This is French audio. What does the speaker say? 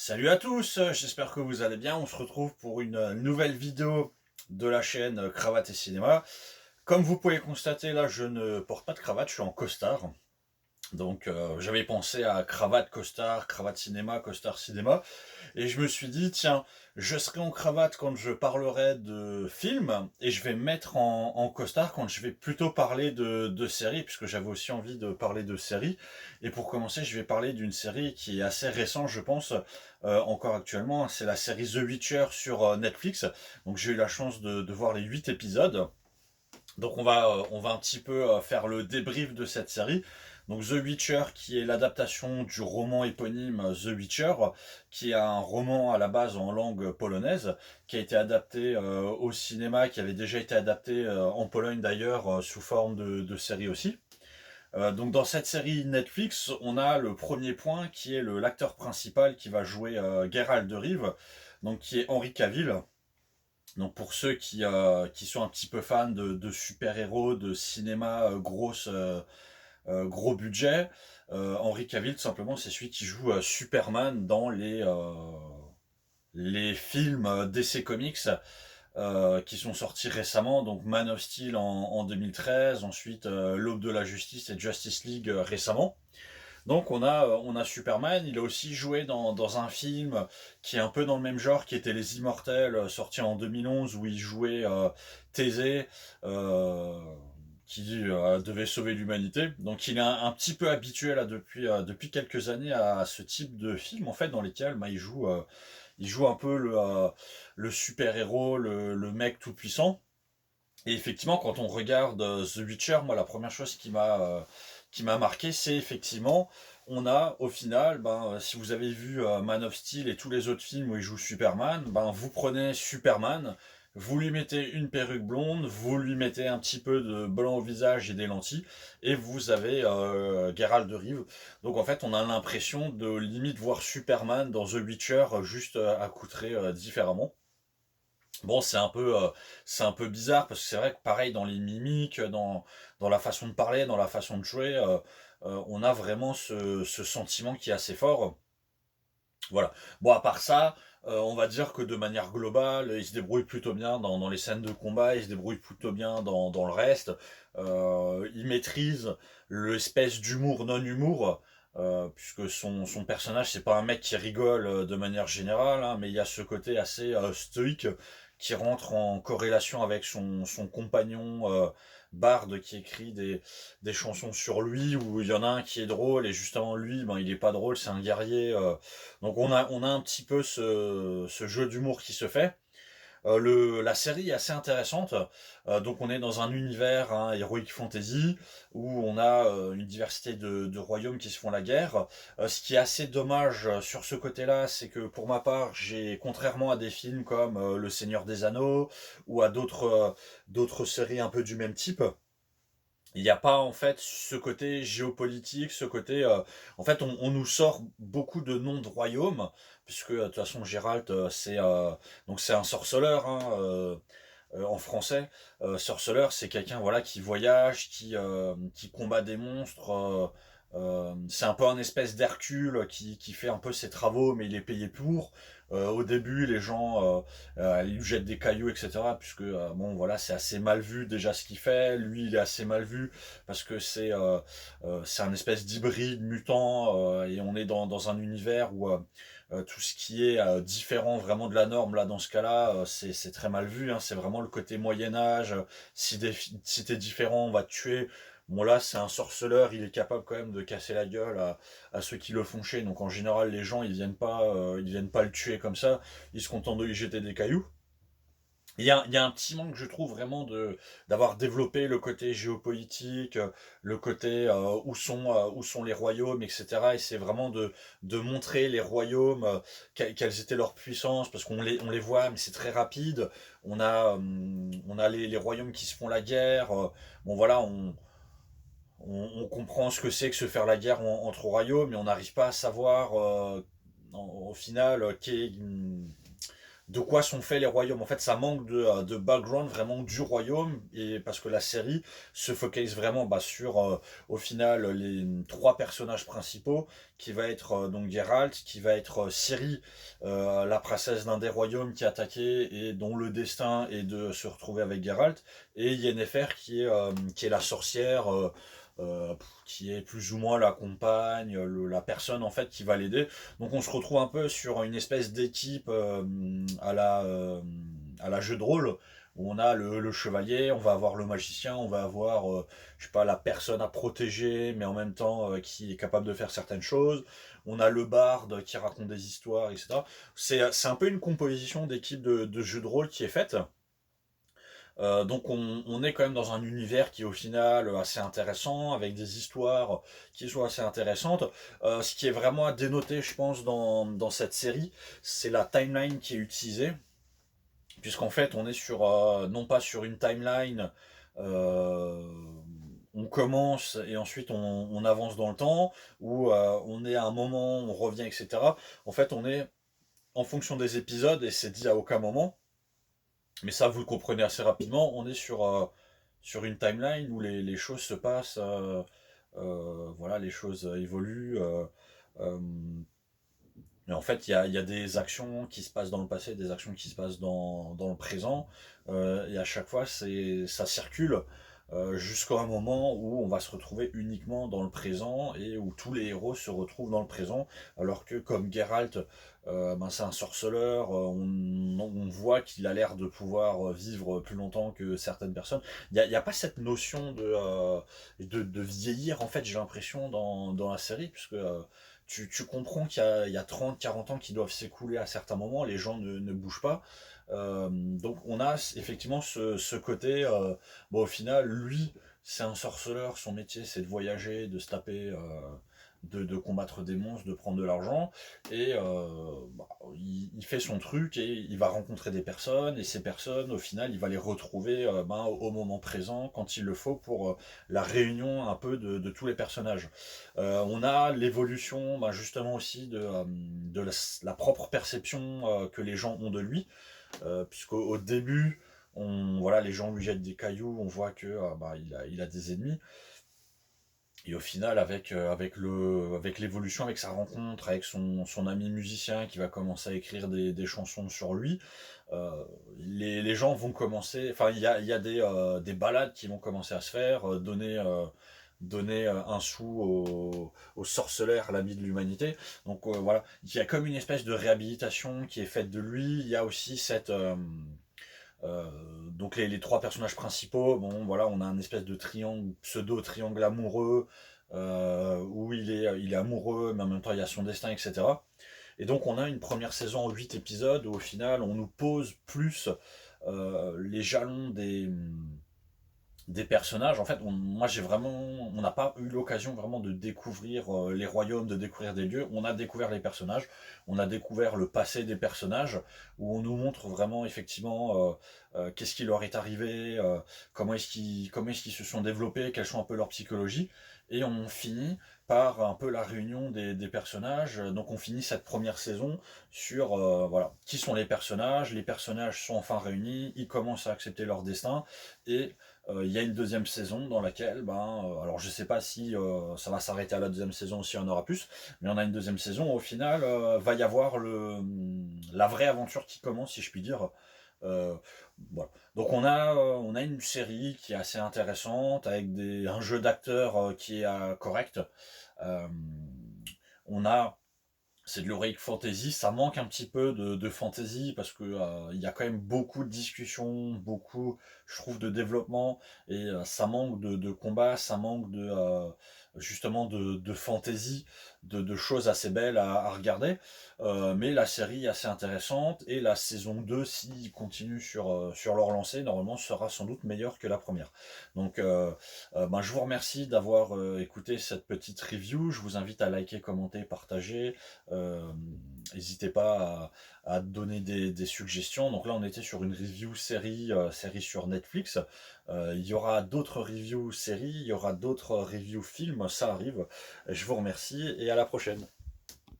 Salut à tous, j'espère que vous allez bien. On se retrouve pour une nouvelle vidéo de la chaîne Cravate et Cinéma. Comme vous pouvez constater, là, je ne porte pas de cravate, je suis en costard. Donc, j'avais pensé à cravate, costard, cravate cinéma, costard cinéma. Et je me suis dit, tiens, je serai en cravate quand je parlerai de films, et je vais me mettre en costard quand je vais plutôt parler de séries, puisque j'avais aussi envie de parler de séries. Et pour commencer, je vais parler d'une série qui est assez récente, je pense, encore actuellement. C'est la série The Witcher sur Netflix. Donc j'ai eu la chance de voir les 8 épisodes. Donc on va un petit peu faire le débrief de cette série. Donc The Witcher, qui est l'adaptation du roman éponyme The Witcher, qui est un roman à la base en langue polonaise, qui a été adapté au cinéma, qui avait déjà été adapté en Pologne d'ailleurs, sous forme de série aussi. Donc dans cette série Netflix, on a le premier point qui est l'acteur principal qui va jouer Geralt de Rive, donc qui est Henry Cavill. Donc pour ceux qui sont un petit peu fans de super-héros, de cinéma gros budget, Henry Cavill tout simplement c'est celui qui joue Superman dans les films DC Comics qui sont sortis récemment, donc Man of Steel en 2013, ensuite L'Aube de la Justice et Justice League récemment. Donc on a Superman, il a aussi joué dans un film qui est un peu dans le même genre, qui était Les Immortels, sorti en 2011, où il jouait Thésée, euh, qui devait sauver l'humanité. Donc il est un petit peu habitué là depuis quelques années à ce type de film, en fait, dans lesquels il joue un peu le super-héros, le mec tout puissant. Et effectivement, quand on regarde The Witcher, moi, la première chose qui m'a marqué, c'est effectivement, on a au final, si vous avez vu Man of Steel et tous les autres films où il joue Superman, vous prenez Superman, vous lui mettez une perruque blonde, vous lui mettez un petit peu de blanc au visage et des lentilles, et vous avez Geralt de Rive. Donc en fait, on a l'impression de limite voir Superman dans The Witcher, juste accoutré différemment. Bon, c'est un peu bizarre parce que c'est vrai que pareil dans les mimiques, dans la façon de parler, dans la façon de jouer, on a vraiment ce sentiment qui est assez fort. Voilà. Bon, à part ça, on va dire que de manière globale, il se débrouille plutôt bien dans les scènes de combat, il se débrouille plutôt bien dans le reste. Il maîtrise l'espèce d'humour non-humour. Puisque son personnage, c'est pas un mec qui rigole de manière générale, hein, mais il y a ce côté assez stoïque qui rentre en corrélation avec son compagnon Bard qui écrit des chansons sur lui, où il y en a un qui est drôle, et justement lui, il est pas drôle, c'est un guerrier. Donc on a un petit peu ce jeu d'humour qui se fait. La série est assez intéressante. Donc on est dans un univers heroic fantasy où on a une diversité de royaumes qui se font la guerre. Ce qui est assez dommage sur ce côté-là, c'est que pour ma part, contrairement à des films comme Le Seigneur des Anneaux ou à d'autres séries un peu du même type, il n'y a pas en fait ce côté géopolitique, ce côté. En fait, on nous sort beaucoup de noms de royaumes, puisque de toute façon, Gérald, c'est un sorceleur en français. Sorceleur, c'est quelqu'un voilà qui voyage, qui combat des monstres. C'est un peu un espèce d'Hercule qui fait un peu ses travaux, mais il est payé pour. Au début, les gens ils lui jettent des cailloux, etc. Puisque bon, voilà, c'est assez mal vu déjà ce qu'il fait. Lui, il est assez mal vu parce que c'est un espèce d'hybride mutant et on est dans un univers où tout ce qui est différent vraiment de la norme, là, dans ce cas-là, c'est très mal vu, hein. C'est vraiment le côté Moyen-Âge. Si t'es différent, on va te tuer. Bon, là, c'est un sorceleur, il est capable quand même de casser la gueule à ceux qui le font chier. Donc, en général, les gens, ils viennent pas le tuer comme ça. Ils se contentent de lui jeter des cailloux. Il y a un petit manque, je trouve, vraiment d'avoir développé le côté géopolitique, le côté où sont les royaumes, etc. Et c'est vraiment de montrer les royaumes, quelles étaient leurs puissances, parce qu'on les voit, mais c'est très rapide. On a les royaumes qui se font la guerre. Bon, voilà, on comprend ce que c'est que se faire la guerre entre royaumes, mais on n'arrive pas à savoir, au final, de quoi sont faits les royaumes. En fait, ça manque de background vraiment du royaume, et parce que la série se focalise vraiment sur, au final, les trois personnages principaux, qui va être donc Geralt, qui va être Ciri, la princesse d'un des royaumes qui est attaquée et dont le destin est de se retrouver avec Geralt, et Yennefer qui est la sorcière. Qui est plus ou moins la compagne, la personne en fait qui va l'aider. Donc on se retrouve un peu sur une espèce d'équipe à la jeu de rôle, où on a le chevalier, on va avoir le magicien, on va avoir, je sais pas, la personne à protéger, mais en même temps qui est capable de faire certaines choses. On a le barde qui raconte des histoires, etc. C'est un peu une composition d'équipe de jeu de rôle qui est faite. Donc on est quand même dans un univers qui est au final assez intéressant, avec des histoires qui sont assez intéressantes. Ce qui est vraiment à dénoter, je pense, dans cette série, c'est la timeline qui est utilisée, puisqu'en fait on est sur, non pas sur une timeline, euh, on commence et ensuite on avance dans le temps, où on est à un moment, on revient, etc. En fait on est en fonction des épisodes, et c'est dit à aucun moment, mais ça, vous le comprenez assez rapidement. On est sur une timeline où les choses se passent, voilà, les choses évoluent. Euh, et en fait, il y a des actions qui se passent dans le passé, des actions qui se passent dans le présent. Et à chaque fois, ça circule jusqu'à un moment où on va se retrouver uniquement dans le présent, et où tous les héros se retrouvent dans le présent. Alors que, comme Geralt, c'est un sorceleur, on voit qu'il a l'air de pouvoir vivre plus longtemps que certaines personnes. Il y a pas cette notion de vieillir, en fait, j'ai l'impression, dans la série, puisque tu comprends qu'il y a 30, 40 ans qui doivent s'écouler à certains moments, les gens ne bougent pas. Donc on a effectivement ce côté, bon, au final, lui, c'est un sorceleur, son métier c'est de voyager, de se taper, de combattre des monstres, de prendre de l'argent, et il fait son truc, et il va rencontrer des personnes, et ces personnes, au final, il va les retrouver au moment présent, quand il le faut, pour la réunion un peu de tous les personnages. On a l'évolution, justement aussi de la propre perception que les gens ont de lui, puisqu'au au début, voilà, les gens lui jettent des cailloux, on voit que il a des ennemis. Et au final, avec l'évolution, avec sa rencontre, avec son ami musicien qui va commencer à écrire des chansons sur lui, les gens vont commencer. Enfin, il y a des balades qui vont commencer à se faire, donner un sou au sorceleur, à l'ami de l'humanité. Donc voilà, il y a comme une espèce de réhabilitation qui est faite de lui. Il y a aussi euh, donc les trois personnages principaux, bon voilà, on a un espèce de triangle, pseudo-triangle amoureux, où il est amoureux, mais en même temps il y a son destin, etc. Et donc on a une première saison en 8 épisodes, où au final on nous pose plus les jalons des personnages. En fait, moi j'ai vraiment, on n'a pas eu l'occasion vraiment de découvrir les royaumes, de découvrir des lieux. On a découvert les personnages, on a découvert le passé des personnages, où on nous montre vraiment effectivement qu'est-ce qui leur est arrivé, comment est-ce qu'ils se sont développés, quelles sont un peu leurs psychologies. Et on finit par un peu la réunion des personnages. Donc on finit cette première saison sur, voilà, qui sont les personnages sont enfin réunis, ils commencent à accepter leur destin, et il y a une deuxième saison dans laquelle, alors je sais pas si ça va s'arrêter à la deuxième saison, s'il y en aura plus, mais on a une deuxième saison, au final, va y avoir la vraie aventure qui commence, si je puis dire. Euh, voilà. Donc on a une série qui est assez intéressante, avec un jeu d'acteurs qui est correct. Euh, on a C'est de l'heroic fantasy, ça manque un petit peu de fantasy, parce que il y a quand même beaucoup de discussions, beaucoup, je trouve, de développement, et ça manque de combat, ça manque justement de fantasy, de choses assez belles à regarder. Mais la série est assez intéressante, et la saison 2, s'ils continuent sur leur lancée, normalement sera sans doute meilleure que la première. Donc je vous remercie d'avoir écouté cette petite review. Je vous invite à liker, commenter, partager. euh, N'hésitez pas à donner des suggestions. Donc là, on était sur une review série sur Netflix. Il y aura d'autres reviews séries, il y aura d'autres reviews films, ça arrive. Je vous remercie et à la prochaine.